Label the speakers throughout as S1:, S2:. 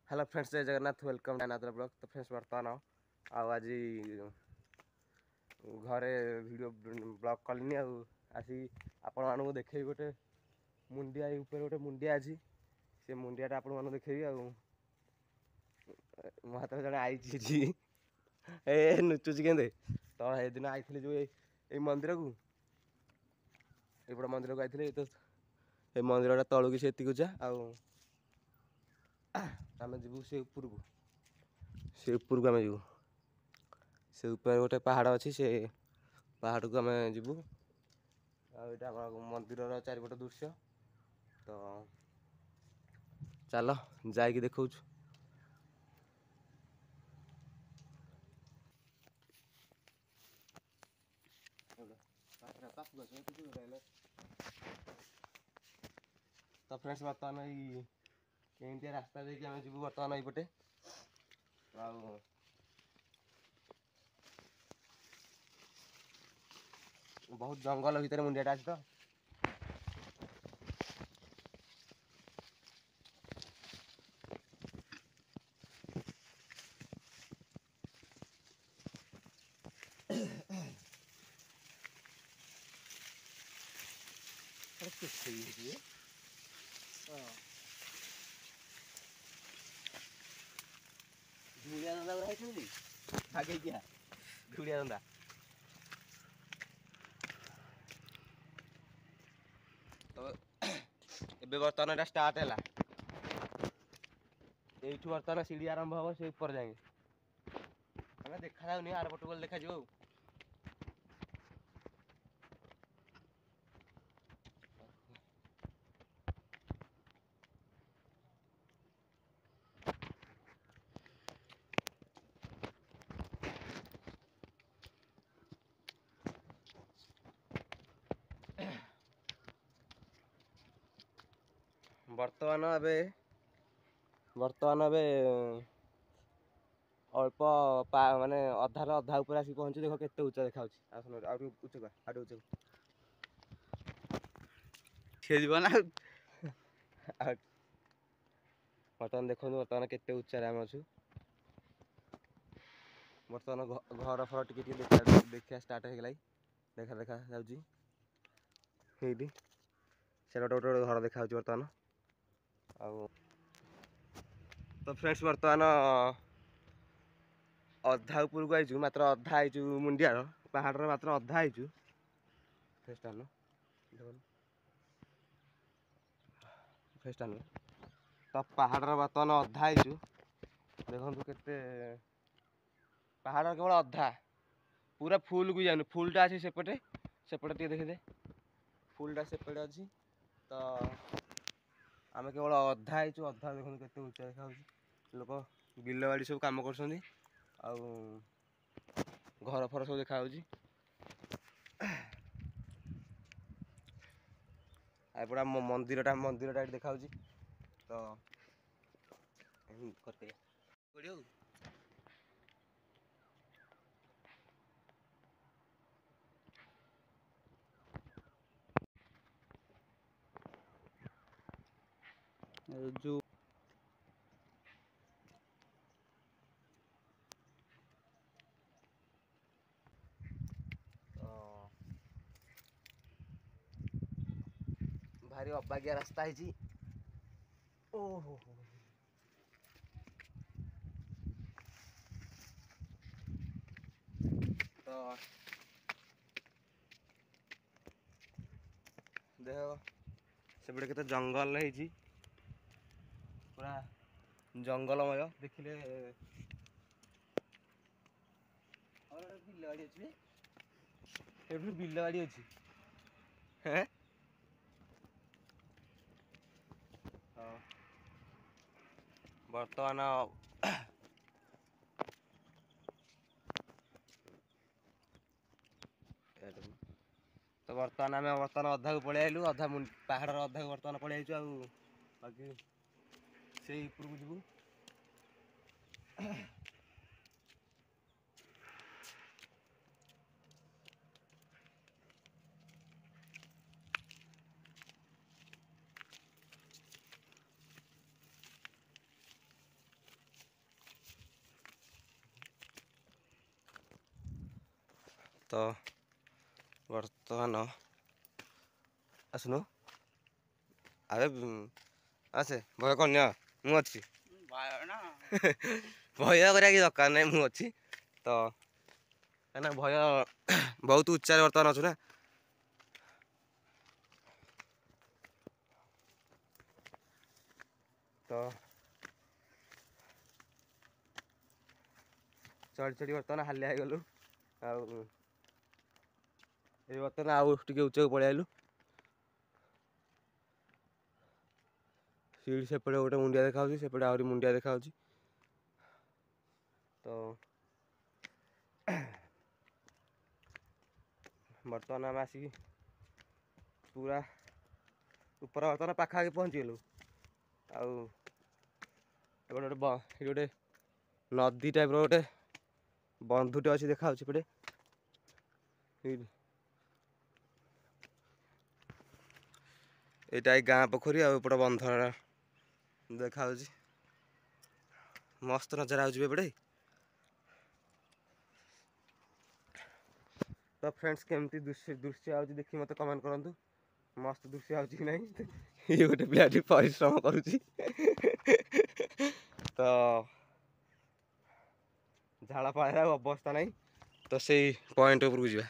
S1: Hello friends, जय Jagannath. Welcome another blog. तो friends बर्तमान आज घरे वीडियो ब्लॉग कलिनी आसी आपण मानू देखेबी गोटे मुंडिया ऊपर गोटे मुंडिया अच्छी से मुंडियाटा आपण मानू देखेबी मो हाथ जड़े आई ए नुचुची के तो ये दिन आई जो ये मंदिर को ये मंदिर को आई तो ये मंदिर तलू की से उचा आम जीवु से उपरको आम जीवु से ऊपर गोटे पहाड़ अच्छी से पहाड़ को आम जीवु आम मंदिर चारिपट दृश्य तो चलो जाइए देखु। तो फ्रेंड्स बर्तमान ये रास्ता देखिए आम जीवु बर्तमान यपटे बहुत जंगल भितर मुंडियाटा अच्छी तो धूलिया दंदा आगे क्या धूलिया दंदा तो ए बर्तमान एटा स्टार्ट है यू बर्तमान सीढ़ी आरंभ हम से ऊपर जाएंगे देखा आर पट गले देखा बर्तमान अल्प माने अधार अधा ऊपर आसिक पहुंची देख के उच्चा देखा उच्च बर्तमान देखो बर्तमान के उच्चारे आम अच्छु बर्तमान घर फर टी देखा स्टार्ट हो गला देखा देखा जाऊँगी से गोटे गोटे घर देखा बर्तमान तो फ्रेंड्स बर्तमान अधा उपरक आईचु मात्र अधा आईचु मुंडियार पहाड़ मात्र अधा आईचु तो पहाड़ बर्तमान अधा आईचु देखु के पहाड़ केवल अधा पूरा फुल को जान फुलटा अच्छी सेपटे सेपटे टे देखिदे फुलटा सेपटे अच्छी तो आम केवल अधा आईचु अधा देखो के उच्चा देखा लोक बिल बाड़ी सब कम कर घर फर सब देखा एपटा मंदिरटा देखा तो जो भारी अबागिया रास्ता है ओहो तो देख से के जंगल है पूरा जंगलमय देखिले बिलवाड़ी अच्छी बिलवाड़ी अच्छी है बर्तमान तो बर्तमान आम बर्तमान अधा को पलि आलु अधा पहाड़ अधा को बर्तमान पलि आईचु बाकी से ऊपर को जीवु तो बर्तमान आसनु अरे आसे भय करनी मु अच्छी भय करा कि दरकार नहीं मु अच्छी तो कहीं भय बहुत उच्चार बर्तमान अच्छु ना तो चढ़ी चढ़ी बर्तमान हालिया हो गलु बर्तमान आउ टे उच्च पलि आलु सीढ़ी सेपटे गोटे मुंडिया देखा सेपटे आहरी मुंडिया देखा तो बर्तमान आम आसिक पूरा ऊपर बर्तमान पाखापाखि पहुँचीगलु आउटे गोटे नदी टाइप गोटे बंधुटे अच्छी देखा एपटे यहाँ गाँ पोखरी आउटे बंध देखा मस्त नजर आउटे तो फ्रेंड्स केमती दृश्य आउची देखी मत कमेंट करंतु मस्त दृश्य आउची कि नहीं ये गोटे पिलाटी परिश्रम करुची तो झाड़ा पाड़ा अवस्था नहीं तो से पॉइंट उपरकू जा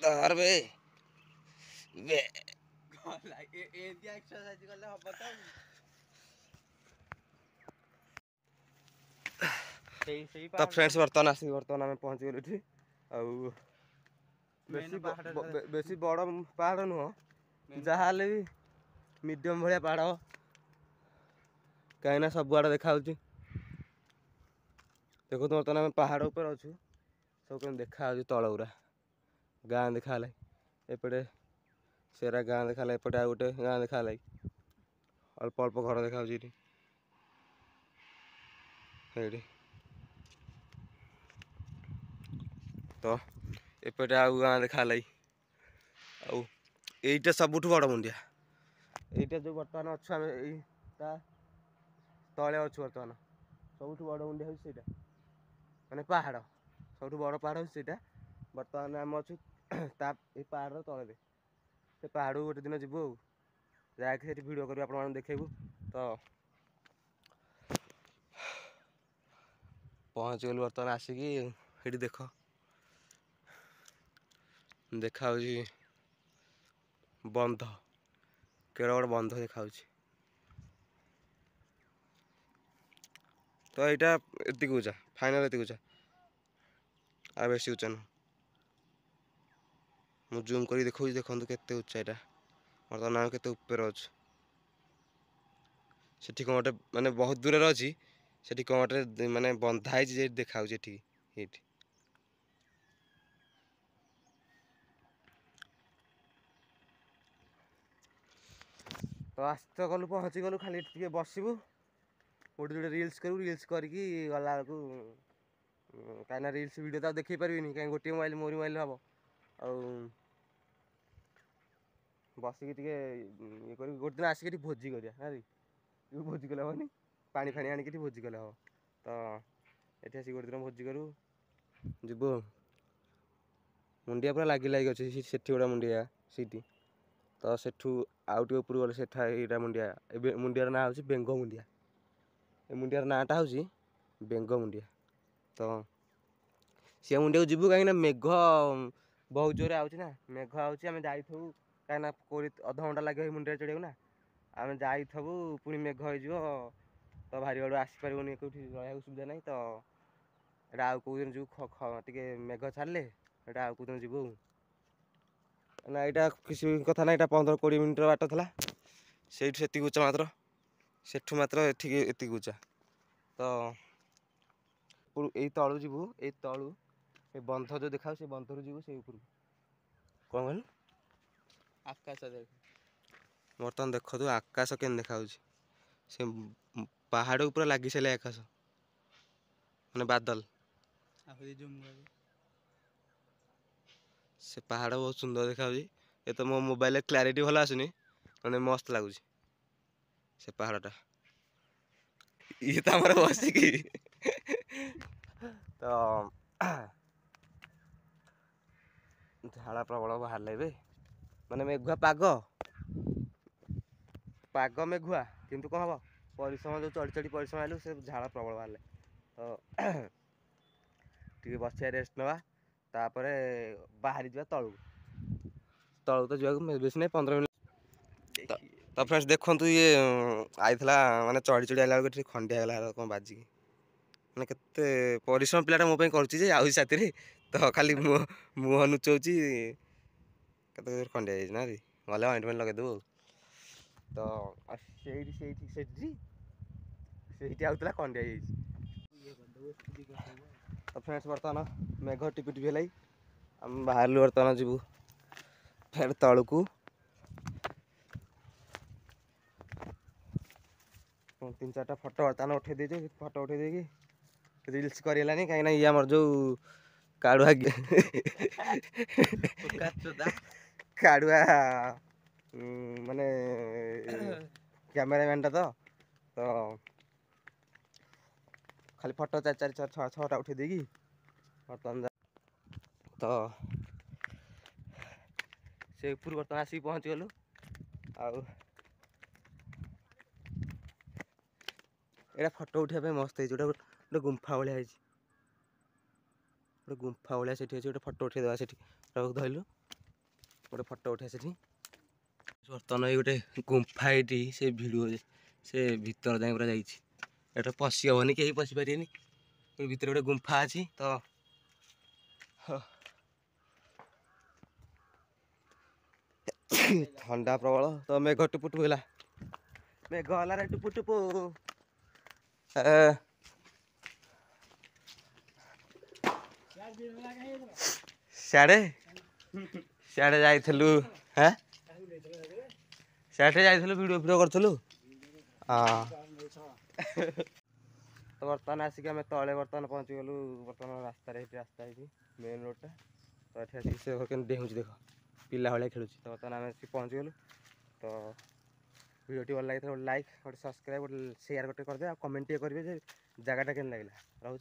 S1: दर बे तो फ्रेंड्स बर्तमान आसिक बर्तमान आम पहुँच गलु ये बेसी बड़ पहाड़ नुह जहाँ भी मीडियम भाया पहाड़ कहीं सब आड़े देखा देखो बर्तमान आम पहाड़ ऊपर अच्छु सब कम देखा तल गुरा गाँ देखा एपटे सेरा गाँ देखा एपटे आ गोटे गाँ देखा अल्प अल्प घर देखा तो एपटे आउ गाँ देखा आईटा सबुठ बड़ मुंडिया यहीटा जो बर्तमान अच्छु आम तले अच्छु बर्तमान सब बड़ मुंडिया हूँ माने पहाड़ सब बड़ पहाड़ हूँ बर्तमान आम अच्छु पहाड़ तले से पहाड़ को गोटे दिन जीवु जाके भिडियो कर देखू तो पहुँच गलु बर्तमान आसिक ये देख देखा बंध केड़ गोटे बंध देखा तो यहाँ ये उचा फाइनाल ये उचा आ बेस उचा नुह मुझे जूम कर देखा देखो केते उच्चा यहाँ बर्तमान आम केते ऊपर अच्छे से कौन गोटे माने बहुत दूर अच्छी से कौन गोटे माने बंधा है देखा ये तो आस तो गलु पहुँची गलु खाली टे बसबू गोटे जोड़े रिल्स करू रिल्स करके गला बेलू कहीं रिल्स वीडियो तो देखी पारि कहीं गोटे मोबाइल मोरी मोबाइल हम बसिक ये गोटे दिन आसिक भोजी करिया ना भोजी कले हेनी पानी फाणी आनिक भोजी कले हम तो ये आसिक गोटे दिन भोजी करूँ जीव मुंडिया पूरा लगी लगी अच्छे से गोटा मुंडिया सीटी तो सेठू आउ टे ऊपर गले सेठा यहाँ मुंडिया मुंडियार ना हूँ बेंग मुंडिया ए मुंडियार नाटा हूँ बेंग मुंडिया तो सी मुंडिया को जीवु कहीं मेघ बहुत जोर आउची ना मेघ आउची आम जाइथु कहीं अध घंटा लगे मुंडिया चढ़ाऊ ना आम जाइथबु पुणी मेघ हो तो भारी बड़ आसपारे कौटी रहा सुविधा नहीं तो यहाँ आउ कौ दिन जीव टे मेघ छाड़े यहाँ आउ कौ दिन जीवु ना यहाँ किसी कथा ना यहाँ 15-20 मिनिट बाट था से उच्चा मात्र सेठू मात्र एति उच्चा तो यही तलू जीवु ये तलू ये बंध जो देखा से बंध रू जीवु से ऊपर कौन कहल आकाश बर्तमान देख तू आकाश के देखा से पहाड़ ऊपर लगी सारे आकाश मैंने बादल से पहाड़ बहुत सुंदर देखा ये तो मो मोबाइल क्लारिटी भल आसुनी मैंने मस्त लगुच से पहाड़टा ये तो आम बसिकी ତ ଝାଡ଼ା ପ୍ରବଳ ବାହାରିଲେ ଏବେ, ମାନେ ମେଘୁଆ ପାଗ ମେଘୁଆ, କିନ୍ତୁ କ'ଣ ହବ ପରିଶ୍ରମ ଯେଉଁ ଚଢ଼ି ଚଢ଼ି ପରିଶ୍ରମ ହେଲୁ ସେ ଝାଡ଼ା ପ୍ରବଳ ବାହାରିଲେ। ତ ଟିକେ ବସିବା ରେଷ୍ଟ ନେବା, ତାପରେ ବାହାରି ଯିବା ତଳକୁ ତ ଯିବାକୁ ବେଶୀ ନାହିଁ 15 ମିନିଟ୍। ତ ଫ୍ରେଣ୍ଡସ୍ ଦେଖନ୍ତୁ ଇଏ ଆଇଥିଲା ମାନେ ଚଢ଼ି ଚଢ଼ି ଆଇଲା ବେଳକୁ ଟିକେ ଖଣ୍ଡିଆ ହେଇଗଲା କ'ଣ ବାଜିକି, ମାନେ କେତେ ପରିଶ୍ରମ ପିଲାଟା ମୋ ପାଇଁ କରୁଛି ଯେ ଆହୁରି ସାଥିରେ, ତ ଖାଲି ମୁହଁ ନୁଚଉଛି, କେତେ ଖଣ୍ଡିଆ ହେଇଯାଇଛି ନା ରେ, ଗଲେ ଅଏଣ୍ଟମେଣ୍ଟ ଲଗେଇଦେବୁ। ତ ସେଇଠି ଆଉଥିଲା ଖଣ୍ଡିଆ ହେଇଯାଇଛି। ତ ଫ୍ରେଣ୍ଡସ୍ ବର୍ତ୍ତମାନ ମେଘ ଟିପି ଟିପି ହେଲାଇ, ଆମେ ବାହାରିଲୁ ବର୍ତ୍ତମାନ ଯିବୁ ଫେର ତଳକୁ। 3-4ଟା ଫଟୋ ବର୍ତ୍ତମାନ ଉଠେଇ ଦେଇଛୁ, ଫଟୋ ଉଠେଇ ଦେଇକି ରିଲ୍ସ କରିହେଲାନି, କାହିଁକିନା ଇଏ ଆମର ଯେଉଁ କାଡ଼ୁଆ ମାନେ କ୍ୟାମେରାମ୍ୟାନ୍ଟା ତ ଖାଲି ଫଟୋ 4-6ଟା ଉଠେଇ ଦେଇକି ବର୍ତ୍ତମାନ ତ ସେ ଉପରୁ ବର୍ତ୍ତମାନ ଆସିକି ପହଞ୍ଚିଗଲୁ। ଆଉ ଏଇଟା ଫଟୋ ଉଠାଇବା ପାଇଁ ମସ୍ତ ହେଇଛି, ଗୋଟେ ଗୁମ୍ଫା ଭଳିଆ ହେଇଛି, ଗୋଟେ ଗୁମ୍ଫା ଭଳିଆ ସେଠି ଅଛି, ଗୋଟେ ଫଟୋ ଉଠେଇଦେବା ସେଠି ଧରିଲୁ, ଗୋଟେ ଫଟୋ ଉଠେଇବା ସେଠି। ବର୍ତ୍ତମାନ ଏଇ ଗୋଟେ ଗୁମ୍ଫା ଏଇଠି, ସେ ଭିଡ଼ିଓ ସେ ଭିତର ଯାଏଁ ପୁରା ଯାଇଛି, ଏଟା ପଶି ହେବନି, କେହି ପଶି ପାରିବେନି, ଭିତରେ ଗୋଟେ ଗୁମ୍ଫା ଅଛି। ତ ଥଣ୍ଡା ପ୍ରବଳ, ତ ମେଘ ଟୁପୁ ହେଲା, ମେଘ ହେଲା ରେ ଟୁପୁ ଟୁପୁ। ସିଆଡ଼େ ଯାଇଥିଲୁ, ସିଆଡ଼େ ଯାଇଥିଲୁ ଭିଡ଼ିଓ କରିଥିଲୁ। ହଁ ତ ବର୍ତ୍ତମାନ ଆସିକି ଆମେ ତଳେ ବର୍ତ୍ତମାନ ପହଞ୍ଚିଗଲୁ, ବର୍ତ୍ତମାନ ରାସ୍ତା ହେଇଛି ମେନ୍ ରୋଡ଼ଟା। ତ ଏଠି ଆସିକି ସେ କେମିତି ଡେଉଁଛି ଦେଖ, ପିଲା ଭଳିଆ ଖେଳୁଛି। ତ ବର୍ତ୍ତମାନ ଆମେ ଆସିକି ପହଞ୍ଚିଗଲୁ। ତ ଭିଡ଼ିଓଟି ଭଲ ଲାଗିଥିଲା ଗୋଟେ ଲାଇକ୍, ଗୋଟେ ସବସ୍କ୍ରାଇବ୍, ଗୋଟେ ସେୟାର କରିଦେବେ, ଆଉ କମେଣ୍ଟ ଟିକେ କରିବେ ଯେ ଜାଗାଟା କେମିତି ଲାଗିଲା। ରହୁଛି।